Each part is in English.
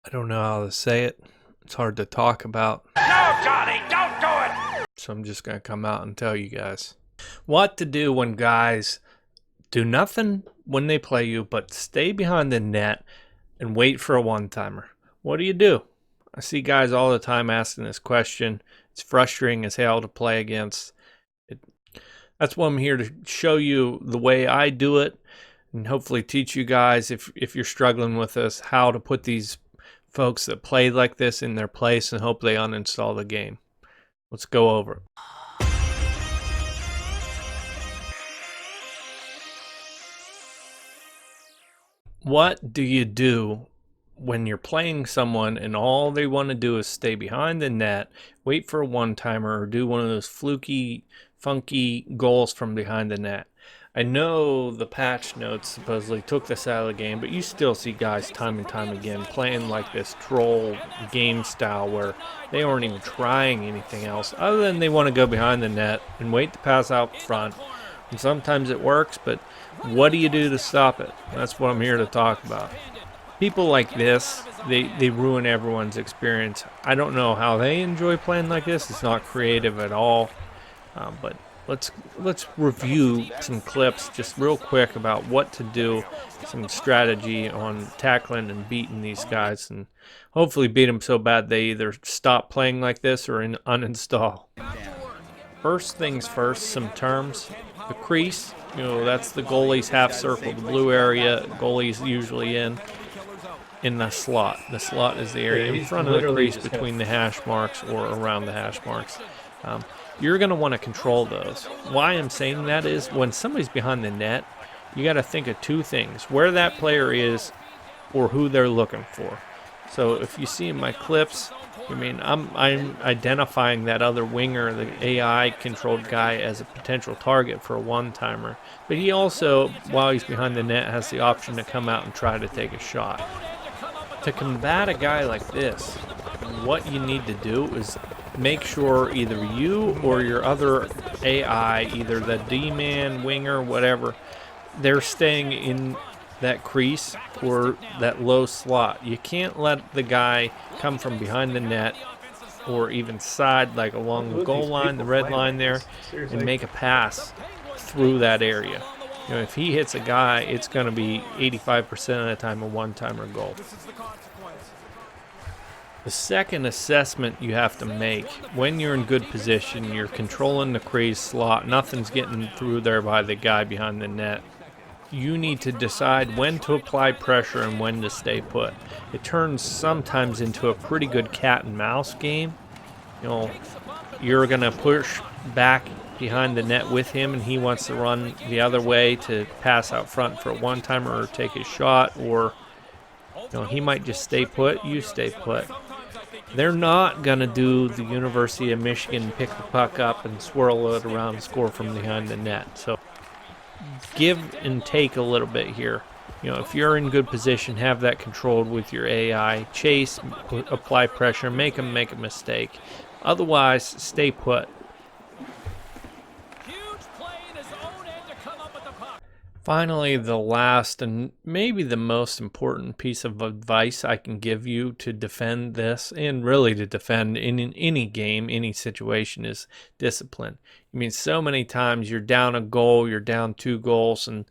I don't know how to say it. It's hard to talk about. No, Johnny, don't do it! So I'm just going to come out and tell you guys what to do when guys do nothing when they play you but stay behind the net and wait for a one-timer. What do? I see guys all the time asking this question. It's frustrating as hell to play against. That's why I'm here to show you the way I do it and hopefully teach you guys, if you're struggling with this, how to put these folks that play like this in their place and hope they uninstall the game. Let's go over it. What do you do when you're playing someone and all they want to do is stay behind the net, wait for a one-timer, or do one of those fluky, funky goals from behind the net? I know the patch notes supposedly took this out of the game, but you still see guys time and time again playing like this troll game style where they aren't even trying anything else other than they want to go behind the net and wait to pass out front. And sometimes it works, but what do you do to stop it? That's what I'm here to talk about. People like this, they ruin everyone's experience. I don't know how they enjoy playing like this. It's not creative at all. But let's review some clips just real quick about what to do, some strategy on tackling and beating these guys, and hopefully beat them so bad they either stop playing like this or uninstall. First things first, some terms. The crease, that's the goalie's half circle, the blue area goalie's usually in the slot. The slot is the area in front of the crease between the hash marks or around the hash marks. You're going to want to control those. Why I'm saying that is when somebody's behind the net, you got to think of two things: where that player is or who they're looking for. So if you see in my clips, I'm identifying that other winger, the AI controlled guy, as a potential target for a one-timer. But he also, while he's behind the net, has the option to come out and try to take a shot. To combat a guy like this, what you need to do is make sure either you or your other AI, either the D-man, winger, whatever, they're staying in that crease or that low slot. You can't let the guy come from behind the net or even side, like along the goal line, the red line there, and make a pass through that area. If he hits a guy, it's going to be 85% of the time a one-timer goal. The second assessment you have to make when you're in good position, you're controlling the crease slot, nothing's getting through there by the guy behind the net. You need to decide when to apply pressure and when to stay put. It turns sometimes into a pretty good cat and mouse game. You're going to push back behind the net with him and he wants to run the other way to pass out front for a one-timer or take his shot, or he might just stay put, you stay put. They're not going to do the University of Michigan pick the puck up and swirl it around and score from behind the net. So give and take a little bit here. If you're in good position, have that controlled with your AI. Chase, apply pressure, make them make a mistake. Otherwise, stay put. Finally, the last and maybe the most important piece of advice I can give you to defend this, and really to defend in any game, any situation, is discipline. So many times you're down a goal, you're down 2 goals, and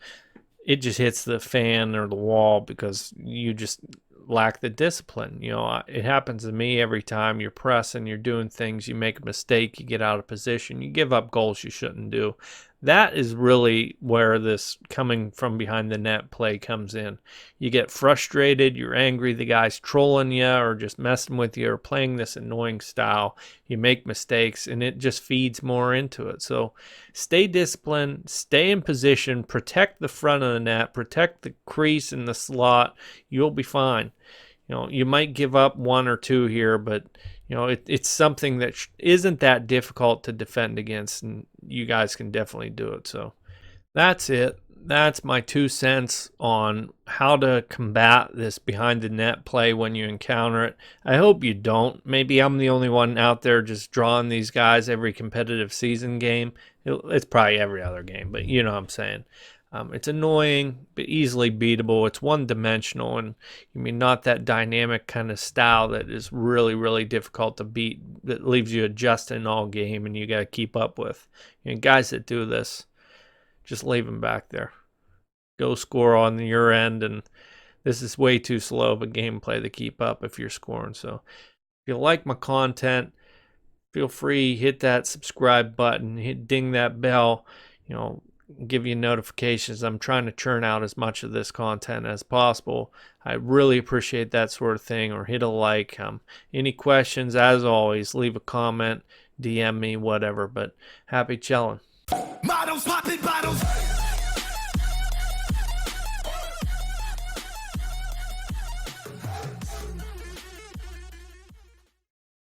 it just hits the fan or the wall because you just lack the discipline. It happens to me every time. You're pressing, you're doing things, you make a mistake, you get out of position, you give up goals you shouldn't do. That is really where this coming from behind the net play comes in. You get frustrated, you're angry, the guy's trolling you or just messing with you or playing this annoying style. You make mistakes and it just feeds more into it. So stay disciplined, stay in position, protect the front of the net, protect the crease and the slot. You'll be fine. You might give up 1 or 2 here, but it's something that isn't that difficult to defend against, and you guys can definitely do it. So that's it. That's my 2 cents on how to combat this behind the net play when you encounter it. I hope you don't. Maybe I'm the only one out there just drawing these guys every competitive season game. It's probably every other game, but you know what I'm saying. It's annoying, but easily beatable. It's one-dimensional, and not that dynamic kind of style that is really, really difficult to beat, that leaves you adjusting all game and you got to keep up with. Guys that do this, just leave them back there. Go score on your end, and this is way too slow of a gameplay to keep up if you're scoring. So if you like my content, feel free, hit that subscribe button, ding that bell, give you notifications. I'm trying to churn out as much of this content as possible. I really appreciate that sort of thing. Or hit a like. Any questions, as always, leave a comment, DM me, whatever. But happy chilling. Models popping bottles.